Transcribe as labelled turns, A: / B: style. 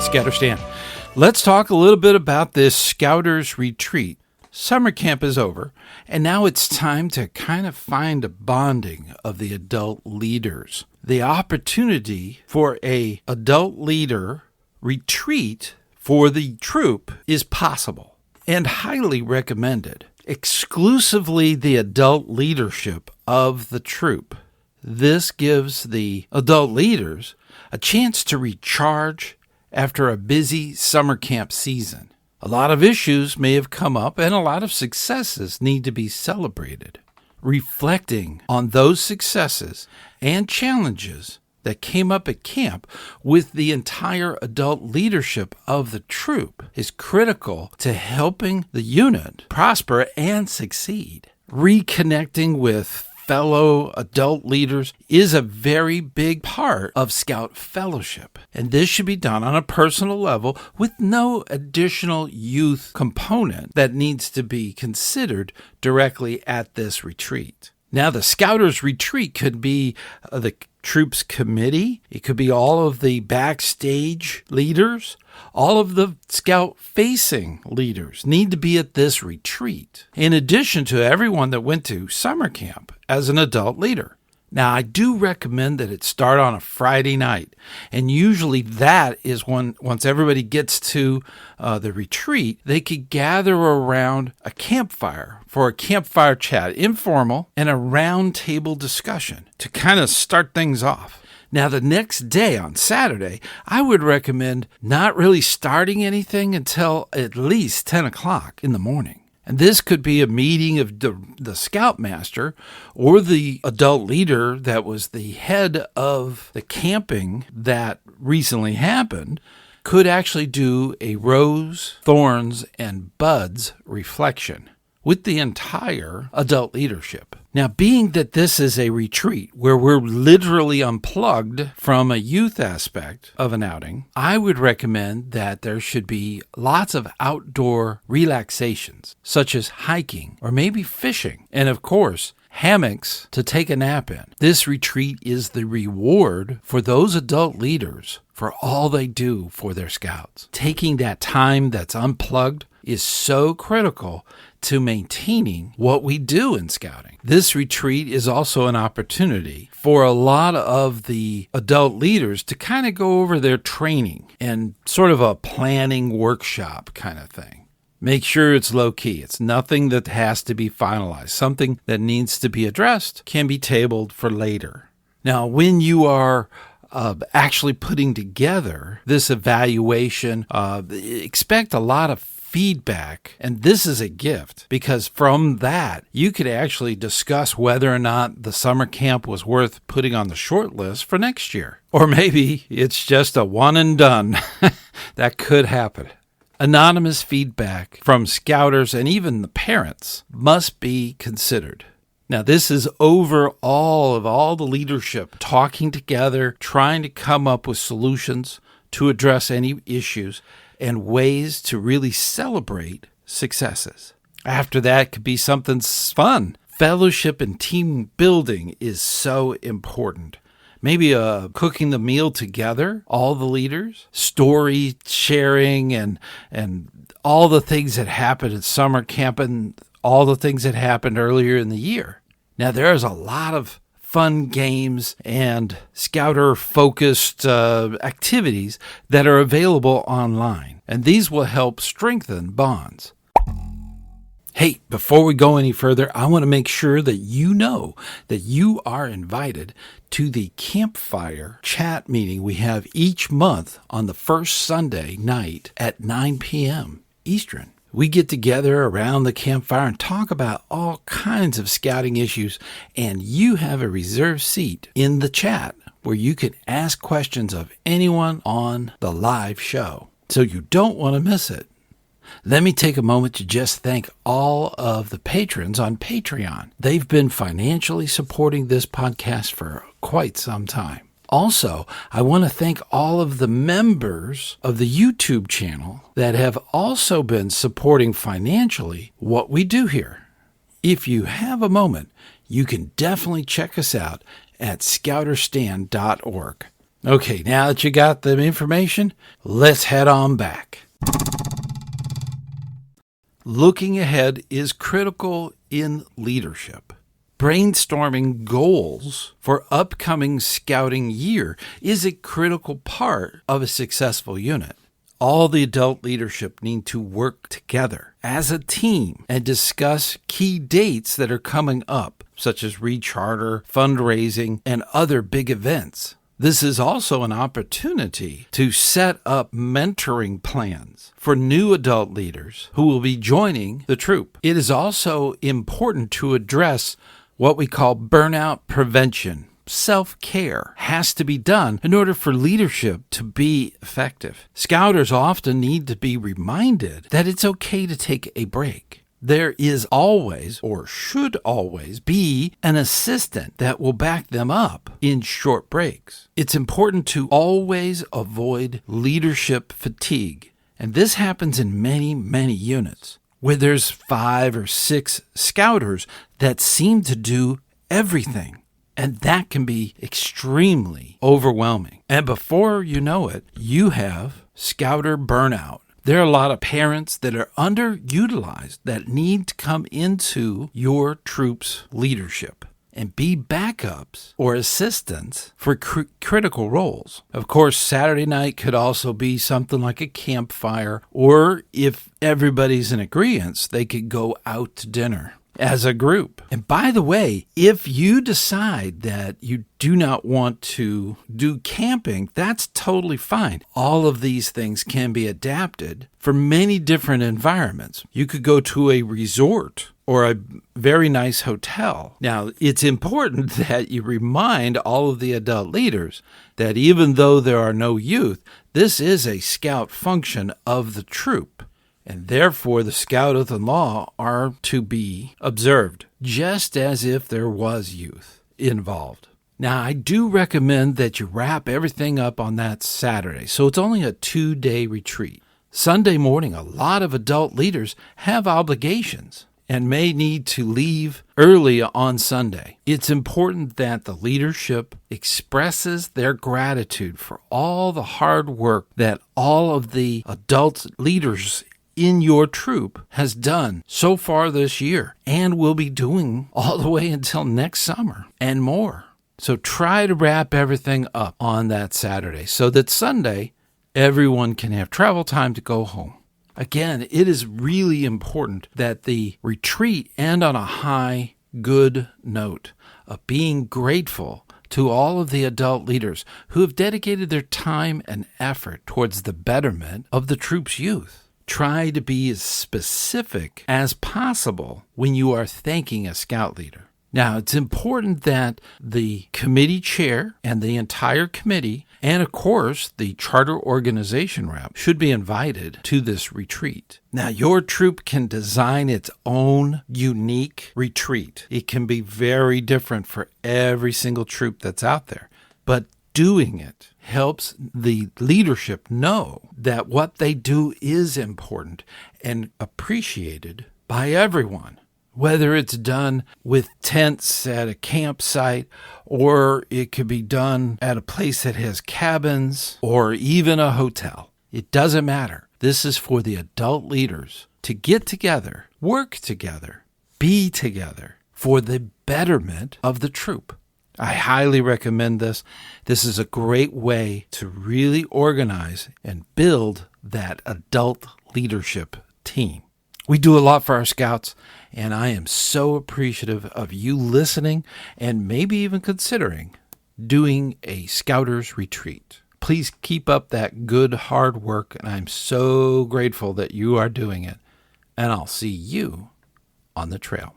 A: ScouterStan. Let's talk a little bit about this Scouters Retreat. Summer camp is over, and now it's time to kind of find a bonding of the adult leaders. The opportunity for a adult leader retreat for the troop is possible and highly recommended. Exclusively the adult leadership of the troop. This gives the adult leaders a chance to recharge after a busy summer camp season. A lot of issues may have come up and a lot of successes need to be celebrated. Reflecting on those successes and challenges that came up at camp with the entire adult leadership of the troop is critical to helping the unit prosper and succeed. Reconnecting with fellow adult leaders is a very big part of Scout fellowship. And this should be done on a personal level with no additional youth component that needs to be considered directly at this retreat. Now, the Scouters Retreat could be the troops committee. It could be all of the backstage leaders. All of the scout-facing leaders need to be at this retreat, in addition to everyone that went to summer camp as an adult leader. Now, I do recommend that it start on a Friday night, and usually that is when, once everybody gets to the retreat, they could gather around a campfire for a campfire chat, informal, and a round table discussion to kind of start things off. Now, the next day on Saturday, I would recommend not really starting anything until at least 10 o'clock in the morning. And this could be a meeting of the Scoutmaster or the adult leader that was the head of the camping that recently happened, could actually do a rose, thorns, and buds reflection with the entire adult leadership. Now, being that this is a retreat where we're literally unplugged from a youth aspect of an outing, I would recommend that there should be lots of outdoor relaxations, such as hiking or maybe fishing, and of course, hammocks to take a nap in. This retreat is the reward for those adult leaders for all they do for their scouts. Taking that time that's unplugged is so critical to maintaining what we do in scouting. This retreat is also an opportunity for a lot of the adult leaders to kind of go over their training and sort of a planning workshop kind of thing. Make sure it's low key. It's nothing that has to be finalized. Something that needs to be addressed can be tabled for later. Now, when you are actually putting together this evaluation, expect a lot of feedback, and this is a gift because from that you could actually discuss whether or not the summer camp was worth putting on the short list for next year, or maybe it's just a one and done. That could happen. Anonymous feedback from scouters and even the parents must be considered. Now, this is overall of all the leadership talking together, trying to come up with solutions to address any issues and ways to really celebrate successes. After that could be something fun. Fellowship and team building is so important. Maybe cooking the meal together, all the leaders, story sharing and all the things that happened at summer camp and all the things that happened earlier in the year. Now, there's a lot of fun games and scouter-focused activities that are available online, and these will help strengthen bonds. Hey, before we go any further, I want to make sure that you know that you are invited to the campfire chat meeting we have each month on the first Sunday night at 9 p.m. Eastern. We get together around the campfire and talk about all kinds of scouting issues, and you have a reserved seat in the chat where you can ask questions of anyone on the live show. So you don't want to miss it. Let me take a moment to just thank all of the patrons on Patreon. They've been financially supporting this podcast for quite some time. Also, I want to thank all of the members of the YouTube channel that have also been supporting financially what we do here. If you have a moment, you can definitely check us out at ScouterStan.org. Okay, now that you got the information, let's head on back. Looking ahead is critical in leadership. Brainstorming goals for upcoming scouting year is a critical part of a successful unit. All the adult leadership need to work together as a team and discuss key dates that are coming up, such as recharter, fundraising, and other big events. This is also an opportunity to set up mentoring plans for new adult leaders who will be joining the troop. It is also important to address what we call burnout prevention. Self-care has to be done in order for leadership to be effective. Scouters often need to be reminded that it's okay to take a break. There is always, or should always, be an assistant that will back them up in short breaks. It's important to always avoid leadership fatigue, and this happens in many, many units, where there's 5 or 6 scouters that seem to do everything. And that can be extremely overwhelming. And before you know it, you have scouter burnout. There are a lot of parents that are underutilized that need to come into your troop's leadership and be backups or assistants for critical roles. Of course, Saturday night could also be something like a campfire, or if everybody's in agreement, they could go out to dinner as a group. And by the way, if you decide that you do not want to do camping, that's totally fine. All of these things can be adapted for many different environments. You could go to a resort or a very nice hotel. Now, it's important that you remind all of the adult leaders that even though there are no youth, this is a scout function of the troop. And therefore, the scout oath and law are to be observed, just as if there was youth involved. Now, I do recommend that you wrap everything up on that Saturday, so it's only a 2-day retreat. Sunday morning, a lot of adult leaders have obligations and may need to leave early on Sunday. It's important that the leadership expresses their gratitude for all the hard work that all of the adult leaders in your troop has done so far this year and will be doing all the way until next summer and more. So try to wrap everything up on that Saturday so that Sunday everyone can have travel time to go home. Again, it is really important that the retreat end on a high, good note of being grateful to all of the adult leaders who have dedicated their time and effort towards the betterment of the troop's youth. Try to be as specific as possible when you are thanking a scout leader. Now, it's important that the committee chair and the entire committee, and of course, the charter organization rep, should be invited to this retreat. Now, your troop can design its own unique retreat. It can be very different for every single troop that's out there, but doing it helps the leadership know that what they do is important and appreciated by everyone. Whether it's done with tents at a campsite, or it could be done at a place that has cabins, or even a hotel. It doesn't matter. This is for the adult leaders to get together, work together, be together for the betterment of the troop. I highly recommend this. This is a great way to really organize and build that adult leadership team. We do a lot for our scouts, and I am so appreciative of you listening and maybe even considering doing a Scouters retreat. Please keep up that good hard work, and I'm so grateful that you are doing it. And I'll see you on the trail.